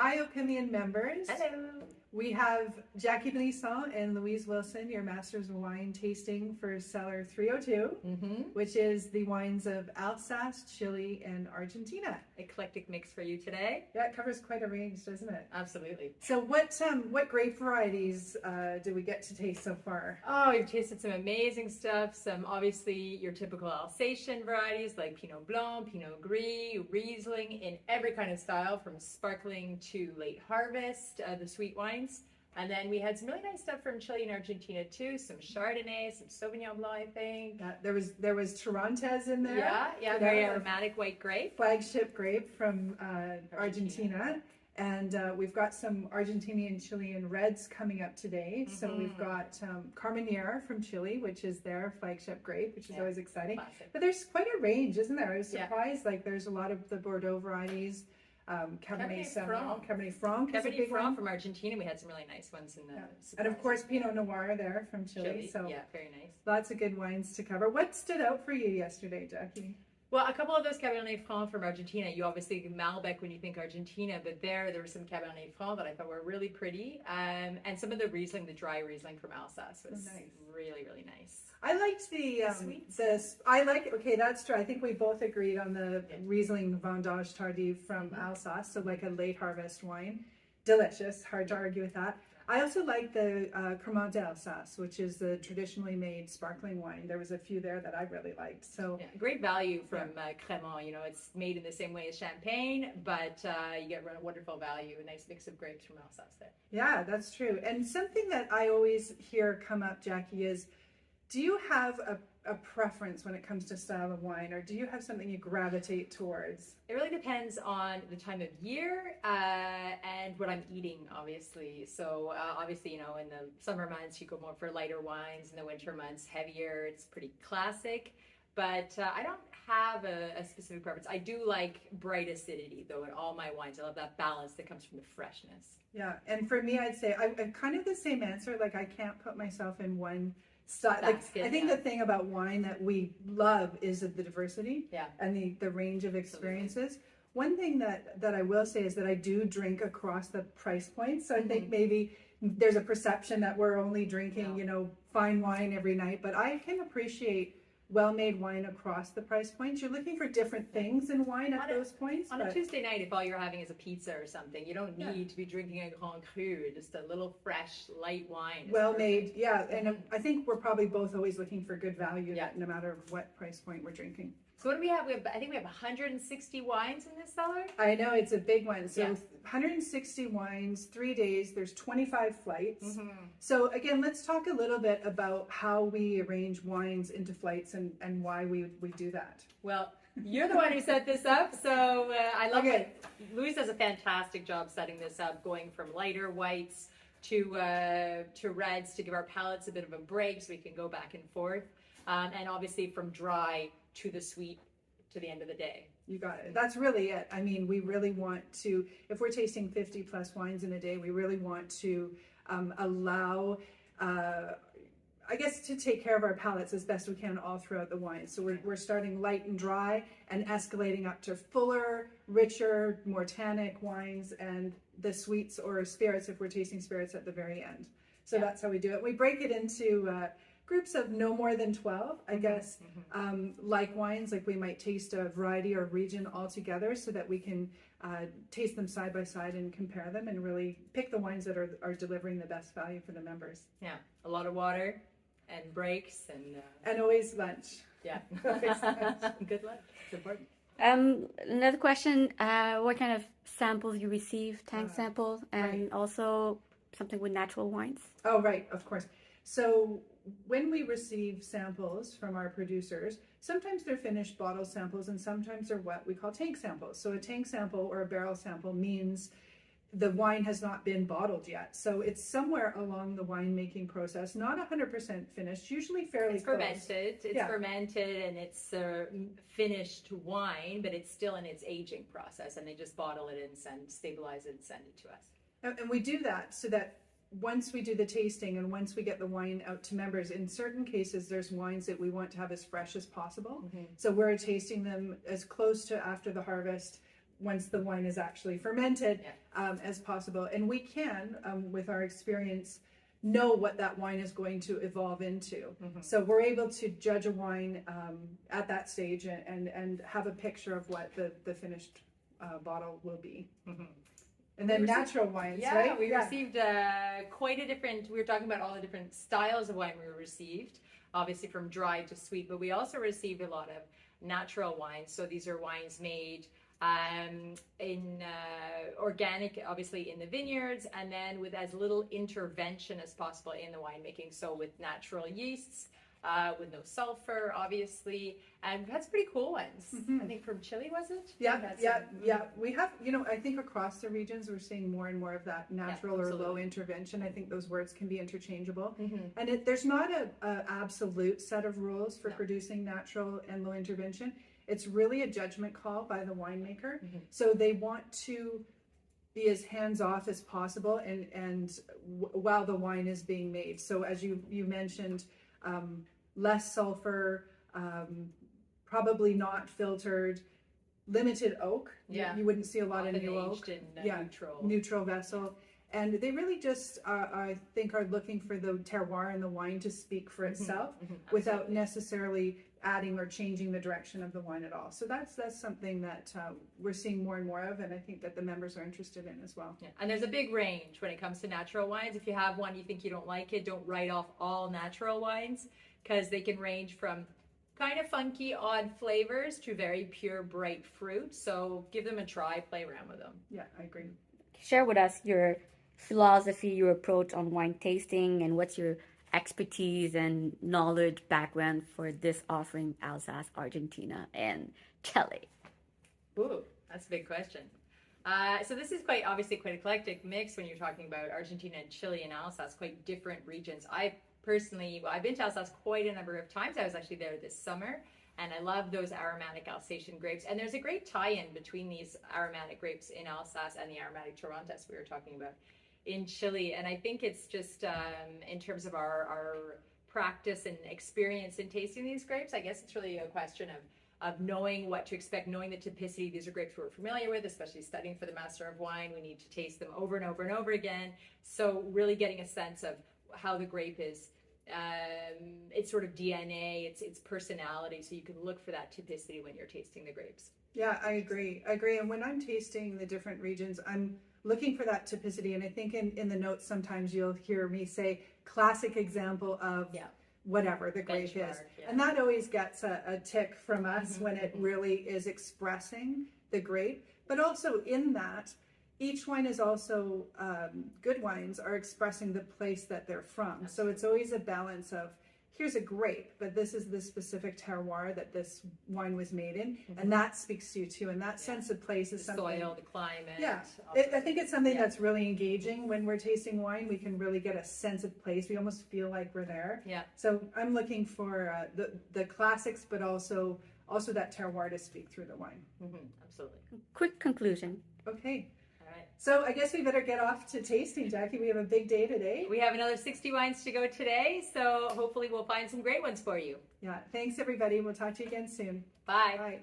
Hi, Opimian members. Hello. We have Jacky, Blisson and Louise Wilson, your Masters of Wine tasting for Cellar 302, which is the wines of Alsace, Chile, and Argentina. Eclectic mix for you today. Yeah, it covers quite a range, doesn't it? Absolutely. So what grape varieties did we get to taste so far? Oh, we've tasted some amazing stuff. Some obviously your typical Alsatian varieties like Pinot Blanc, Pinot Gris, Riesling in every kind of style, from sparkling to late harvest, the sweet wines. And then we had some really nice stuff from Chile and Argentina too. Some Chardonnay, some Sauvignon Blanc, I think. There was Torrontés in there. Yeah, very aromatic white grape. Flagship grape from Argentina. And we've got some Argentinian Chilean reds coming up today. So we've got Carmenere from Chile, which is their flagship grape, which is always exciting. Classic. But there's quite a range, isn't there? I was surprised. Like there's a lot of the Bordeaux varieties. Cabernet Sauvignon, Cabernet Franc is a big one. From Argentina. We had some really nice ones in the and of course Pinot Noir there from Chile. So yeah, very nice. Lots of good wines to cover. What stood out for you yesterday, Jacky? Well, a couple of those Cabernet Franc from Argentina. You obviously Malbec when you think Argentina, but there were some Cabernet Franc that I thought were really pretty. And some of the Riesling, the dry Riesling from Alsace was really, really nice. I liked the okay, that's true. I think we both agreed on the Riesling Vendange Tardif from Alsace, so like a late harvest wine. Delicious, hard to argue with that. I also like the Cremant d'Alsace, which is the traditionally made sparkling wine. There was a few there that I really liked. So great value from Cremant. You know, it's made in the same way as Champagne, but you get a wonderful value, a nice mix of grapes from Alsace there. Yeah, that's true. And something that I always hear come up, Jacky, is do you have a preference when it comes to style of wine, or do you have something you gravitate towards? It really depends on the time of year and what I'm eating, obviously. So obviously, you know, in the summer months, you go more for lighter wines. In the winter months, heavier. It's pretty classic. But I don't have a specific preference. I do like bright acidity, though, in all my wines. I love that balance that comes from the freshness. Yeah, and for me, I'd say I'm kind of the same answer. Like, I can't put myself in one style. Like, I think the thing about wine that we love is the diversity and the range of experiences. One thing that I will say is that I do drink across the price points. So I think maybe there's a perception that we're only drinking, you know, fine wine every night, but I can appreciate well-made wine across the price points. You're looking for different things in wine at those points. On a Tuesday night, if all you're having is a pizza or something, you don't need to be drinking a Grand Cru. Just a little fresh, light wine. Well-made, and I think we're probably both always looking for good value, no matter what price point we're drinking. So what do we have? I think we have 160 wines in this cellar. I know, it's a big one. So 160 wines, 3 days, there's 25 flights. So again, let's talk a little bit about how we arrange wines into flights and why we do that. Well, you're the one who set this up, so I love it. Louise does a fantastic job setting this up, going from lighter whites to reds to give our palates a bit of a break so we can go back and forth. And obviously from dry to the sweet to the end of the day. You got it. That's really it. I mean, we really want to, if we're tasting 50 plus wines in a day, we really want to allow, I guess, to take care of our palates as best we can all throughout the wine. So we're starting light and dry and escalating up to fuller, richer, more tannic wines, and the sweets or spirits if we're tasting spirits at the very end. So that's how we do it. We break it into groups of no more than 12, I guess. Like wines, like we might taste a variety or region all together so that we can taste them side by side and compare them and really pick the wines that are delivering the best value for the members. Yeah, a lot of water and breaks and always lunch. Yeah, good lunch. It's important. Another question, what kind of samples you receive, tank samples, and also something with natural wines? Oh, right, of course. So when we receive samples from our producers, sometimes they're finished bottle samples and sometimes they're what we call tank samples. So a tank sample or a barrel sample means the wine has not been bottled yet. So it's somewhere along the winemaking process, not 100% finished, usually fairly close. Fermented. It's fermented and it's finished wine, but it's still in its aging process, and they just bottle it and stabilize it and send it to us. And we do that so that once we do the tasting and once we get the wine out to members, in certain cases there's wines that we want to have as fresh as possible. So we're tasting them as close to after the harvest once the wine is actually fermented as possible. And we can, with our experience, know what that wine is going to evolve into. So we're able to judge a wine at that stage and have a picture of what the finished bottle will be. And then natural wines, right? We received quite a different, we were talking about all the different styles of wine we received, obviously from dry to sweet, but we also received a lot of natural wines. So these are wines made in organic, obviously in the vineyards, and then with as little intervention as possible in the winemaking. So with natural yeasts, with no sulfur, obviously, and we've had some pretty cool ones. I think from Chile, was it? Yeah. We have, I think across the regions we're seeing more and more of that natural or low intervention. I think those words can be interchangeable, and there's not a absolute set of rules for producing natural and low intervention. It's really a judgment call by the winemaker. So they want to be as hands-off as possible and while the wine is being made. So as you mentioned, less sulfur, probably not filtered, limited oak. You wouldn't see a lot of new oak. Neutral vessel. And they really just, I think, are looking for the terroir and the wine to speak for itself without necessarily adding or changing the direction of the wine at all. So that's something that we're seeing more and more of, and I think that the members are interested in as well. And there's a big range when it comes to natural wines. If you have one you think you don't like it, don't write off all natural wines, because they can range from kind of funky, odd flavors to very pure, bright fruit. So give them a try, play around with them. Yeah, I agree. Share with us your philosophy, your approach on wine tasting, and what's your expertise and knowledge background for this offering Alsace, Argentina, and Chile? Ooh, that's a big question. So this is obviously quite eclectic mix when you're talking about Argentina and Chile and Alsace, quite different regions. I've been to Alsace quite a number of times. I was actually there this summer, and I love those aromatic Alsatian grapes. And there's a great tie-in between these aromatic grapes in Alsace and the aromatic Torrontés we were talking about in Chile. And I think it's just in terms of our practice and experience in tasting these grapes, I guess it's really a question of knowing what to expect, knowing the typicity. These are grapes we're familiar with, especially studying for the Master of Wine. We need to taste them over and over and over again. So really getting a sense of how the grape is, its sort of DNA, its personality, so you can look for that typicity when you're tasting the grapes. Yeah, I agree. And when I'm tasting the different regions, I'm looking for that typicity. And I think in the notes sometimes you'll hear me say classic example of whatever the grape is. And that always gets a tick from us when it really is expressing the grape. But also in that, each wine is also, good wines are expressing the place that they're from. So it's always a balance of, here's a grape, but this is the specific terroir that this wine was made in, and that speaks to you too. And that sense of place is something. The soil, the climate. Yeah, I think it's something that's really engaging when we're tasting wine. We can really get a sense of place. We almost feel like we're there. Yeah. So I'm looking for the classics, but also that terroir to speak through the wine. Absolutely. Quick conclusion. Okay. So I guess we better get off to tasting, Jackie. We have a big day today. We have another 60 wines to go today, so hopefully we'll find some great ones for you. Yeah, thanks everybody. We'll talk to you again soon. Bye. Bye.